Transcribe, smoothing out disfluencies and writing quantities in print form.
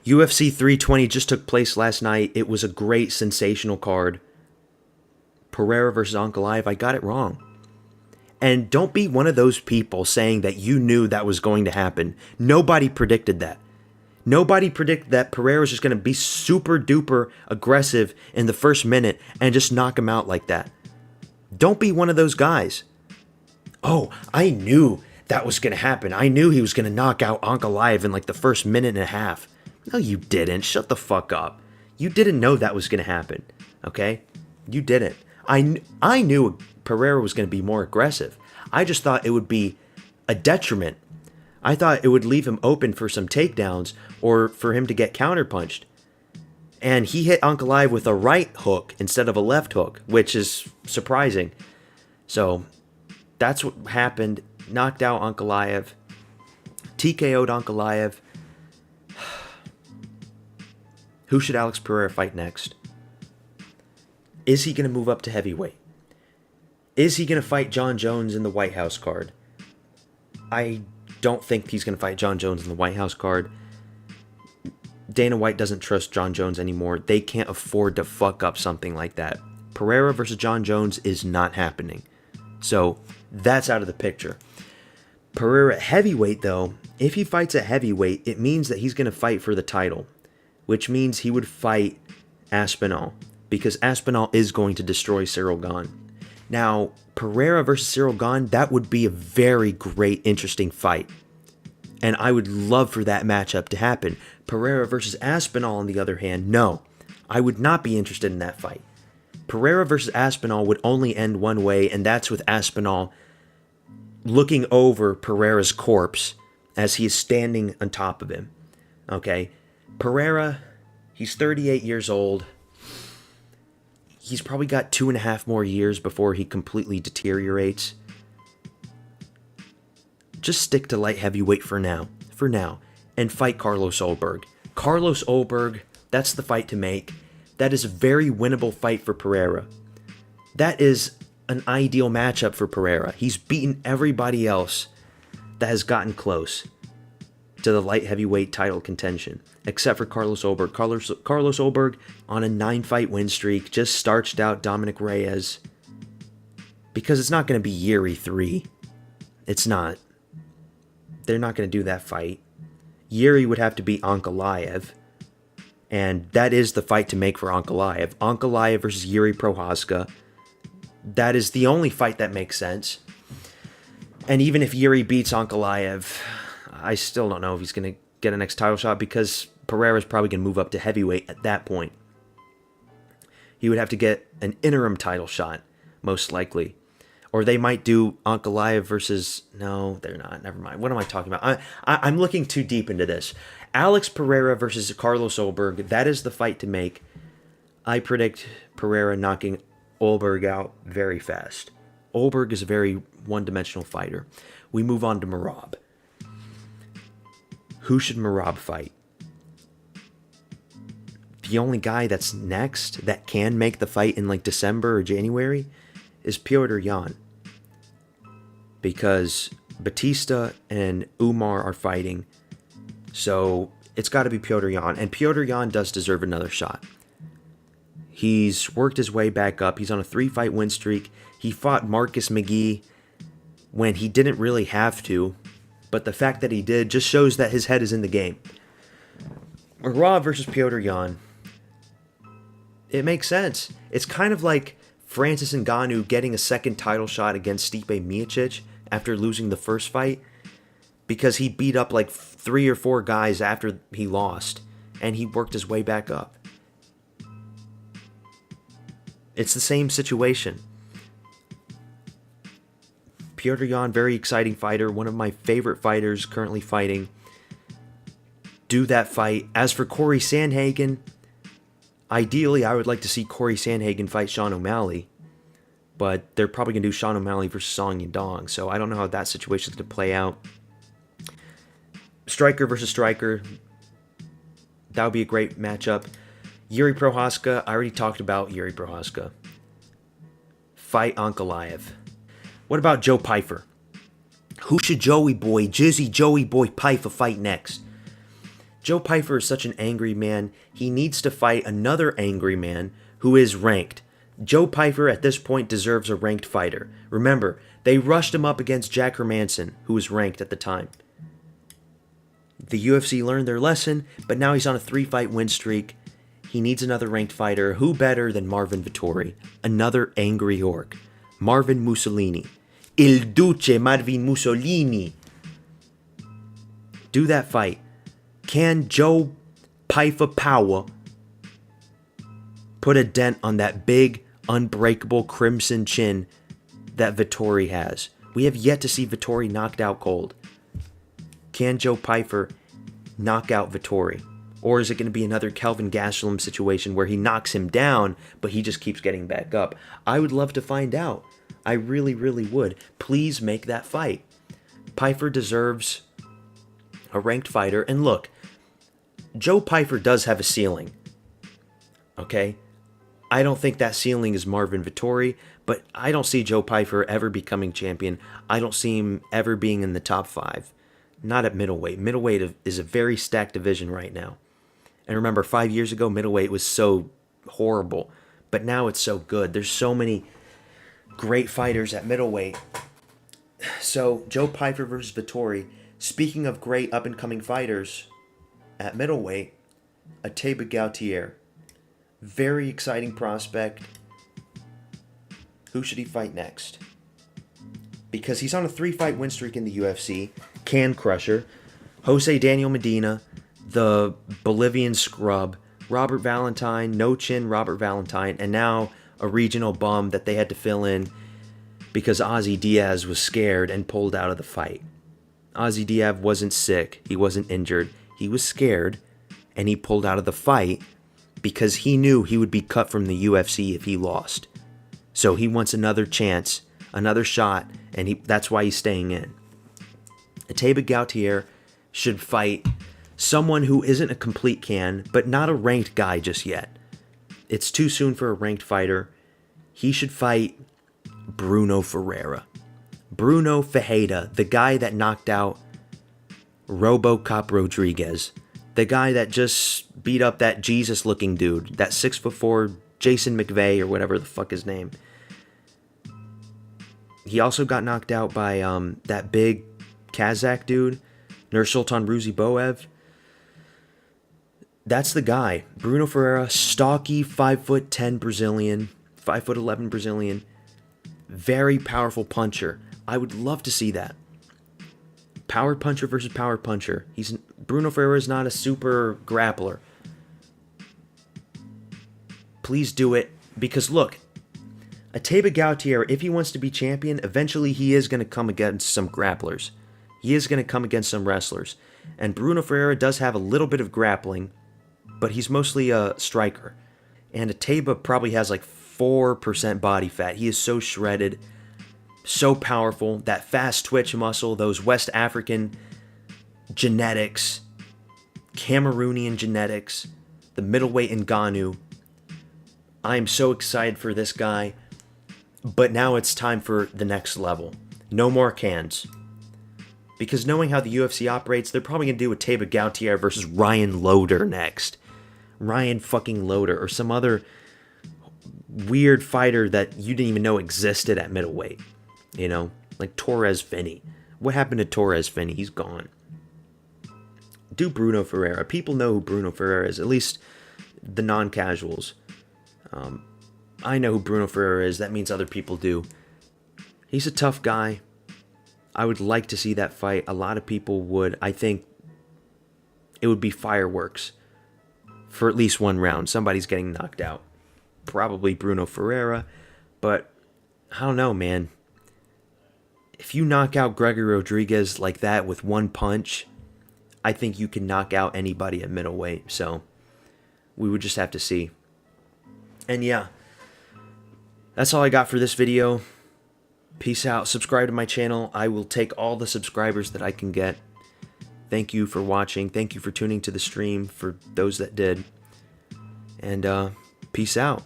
UFC 320 just took place last night. It was a great, sensational card. Pereira versus Ankalaev, I got it wrong. And don't be one of those people saying that you knew that was going to happen. Nobody predicted that. Nobody predicted that Pereira was just going to be super duper aggressive in the first minute and just knock him out like that. Don't be one of those guys. Oh, I knew that was going to happen. I knew he was going to knock out Ankalaev in like the first minute and a half. No, you didn't. Shut the fuck up. You didn't know that was going to happen. Okay? You didn't. I knew Pereira was going to be more aggressive. I just thought it would be a detriment. I thought it would leave him open for some takedowns or for him to get counterpunched. And he hit Ankalaev with a right hook instead of a left hook, which is surprising. So that's what happened. Knocked out Ankalaev. TKO'd Ankalaev. Who should Alex Pereira fight next? Is he going to move up to heavyweight? Is he going to fight Jon Jones in the White House card? I don't think he's going to fight Jon Jones in the White House card. Dana White doesn't trust Jon Jones anymore. They can't afford to fuck up something like that. Pereira versus Jon Jones is not happening. So that's out of the picture. Pereira at heavyweight, though, if he fights at heavyweight, it means that he's going to fight for the title, which means he would fight Aspinall, because Aspinall is going to destroy Ciryl Gane. Now, Pereira versus Ciryl Gane, that would be a very great, interesting fight. And I would love for that matchup to happen. Pereira versus Aspinall, on the other hand, no. I would not be interested in that fight. Pereira versus Aspinall would only end one way, and that's with Aspinall looking over Pereira's corpse as he is standing on top of him. Okay? Pereira, he's 38 years old. He's probably got 2.5 more years before he completely deteriorates. Just stick to light heavyweight for now, and fight Carlos Ulberg. Carlos Ulberg, that's the fight to make. That is a very winnable fight for Pereira. That is an ideal matchup for Pereira. He's beaten everybody else that has gotten close to the light heavyweight title contention, except for Carlos Ulberg. Carlos Ulberg on a 9-fight win streak just starched out Dominic Reyes, because it's not going to be Yuri 3. It's not. They're not going to do that fight. Yuri would have to beat Ankalaev, and that is the fight to make for Ankalaev. Ankalaev versus Yuri Prochazka. That is the only fight that makes sense. And even if Yuri beats Ankalaev, I still don't know if he's going to get a next title shot, because Pereira's probably going to move up to heavyweight at that point. He would have to get an interim title shot, most likely. Or they might do Ankalaev versus... No, they're not. Never mind. What am I talking about? I'm looking too deep into this. Alex Pereira versus Carlos Ulberg. That is the fight to make. I predict Pereira knocking Ulberg out very fast. Ulberg is a very one-dimensional fighter. We move on to Merab. Who should Merab fight? The only guy that's next that can make the fight in like December or January is Petr Yan. Because Batista and Umar are fighting. So it's got to be Petr Yan. And Petr Yan does deserve another shot. He's worked his way back up. He's on a 3-fight win streak. He fought Marcus McGee when he didn't really have to. But the fact that he did just shows that his head is in the game. Merab versus Petr Yan. It makes sense. It's kind of like Francis Ngannou getting a second title shot against Stipe Miocic after losing the first fight, because he beat up like 3 or 4 guys after he lost, and he worked his way back up. It's the same situation. Petr Yan, very exciting fighter, one of my favorite fighters currently fighting. Do that fight. As for Corey Sandhagen, ideally I would like to see Corey Sandhagen fight Sean O'Malley, but they're probably going to do Sean O'Malley versus Song Yadong, so I don't know how that situation is going to play out. Striker versus striker, that would be a great matchup. Yuri Prochazka, I already talked about Yuri Prochazka. Fight Ankalaev. What about Joe Pyfer? Who should Jizzy Joey Boy Pyfer fight next? Joe Pyfer is such an angry man. He needs to fight another angry man who is ranked. Joe Pyfer at this point deserves a ranked fighter. Remember, they rushed him up against Jack Hermanson, who was ranked at the time. The UFC learned their lesson, but now he's on a 3-fight win streak. He needs another ranked fighter. Who better than Marvin Vettori? Another angry orc. Marvin Mussolini. Il Duce Marvin Mussolini. Do that fight. Can Joe Pyfer Power put a dent on that big, unbreakable crimson chin that Vettori has? We have yet to see Vettori knocked out cold. Can Joe Pyfer knock out Vettori? Or is it going to be another Kelvin Gastelum situation where he knocks him down, but he just keeps getting back up? I would love to find out. I really, really would. Please make that fight. Pyfer deserves a ranked fighter. And look, Joe Pyfer does have a ceiling. Okay? I don't think that ceiling is Marvin Vettori, but I don't see Joe Pyfer ever becoming champion. I don't see him ever being in the top 5. Not at middleweight. Middleweight is a very stacked division right now. And remember, 5 years ago, middleweight was so horrible. But now it's so good. There's so many great fighters at middleweight. So, Joe Pyfer versus Vettori. Speaking of great up-and-coming fighters at middleweight, Ateba Gautier. Very exciting prospect. Who should he fight next? Because he's on a 3-fight win streak in the UFC. Can Crusher. Jose Daniel Medina. The Bolivian scrub. Robert Valentine. No chin Robert Valentine. And now a regional bum that they had to fill in because Ozzy Diaz was scared and pulled out of the fight. Ozzy Diaz wasn't sick. He wasn't injured. He was scared and he pulled out of the fight because he knew he would be cut from the UFC if he lost. So he wants another chance, another shot, and that's why he's staying in. Ateba Gautier should fight someone who isn't a complete can, but not a ranked guy just yet. It's too soon for a ranked fighter. He should fight Bruno Ferreira. Bruno Ferreira, the guy that knocked out RoboCop Rodriguez. The guy that just beat up that Jesus-looking dude, that 6'4" Jason McVeigh or whatever the fuck his name. He also got knocked out by that big Kazakh dude, Nursultan Ruziboev. That's the guy. Bruno Ferreira, stocky, 5'10" Brazilian, 5'11" Brazilian. Very powerful puncher. I would love to see that. Power puncher versus power puncher. Bruno Ferreira is not a super grappler. Please do it. Because look, Ateba Gautier, if he wants to be champion, eventually he is going to come against some grapplers. He is going to come against some wrestlers. And Bruno Ferreira does have a little bit of grappling, but he's mostly a striker. And Ateba probably has like 4% body fat. He is so shredded, so powerful. That fast twitch muscle, those West African genetics, Cameroonian genetics, the middleweight Ngannou. I am so excited for this guy. But now it's time for the next level. No more cans. Because knowing how the UFC operates, they're probably going to do Ateba Gautier versus Ryan Loder next. Ryan fucking Loder, or some other weird fighter that you didn't even know existed at middleweight. You know, like Torres Finney. What happened to Torres Finney? He's gone. Do Bruno Ferreira. People know who Bruno Ferreira is, at least the non-casuals. I know who Bruno Ferreira is. That means other people do. He's a tough guy. I would like to see that fight. A lot of people would. I think it would be fireworks for at least one round. Somebody's getting knocked out. Probably Bruno Ferreira. But I don't know, man. If you knock out Gregory Rodriguez like that with one punch, I think you can knock out anybody at middleweight. So we would just have to see. And yeah, that's all I got for this video. Peace out. Subscribe to my channel. I will take all the subscribers that I can get. Thank you for watching. Thank you for tuning to the stream, for those that did. And peace out.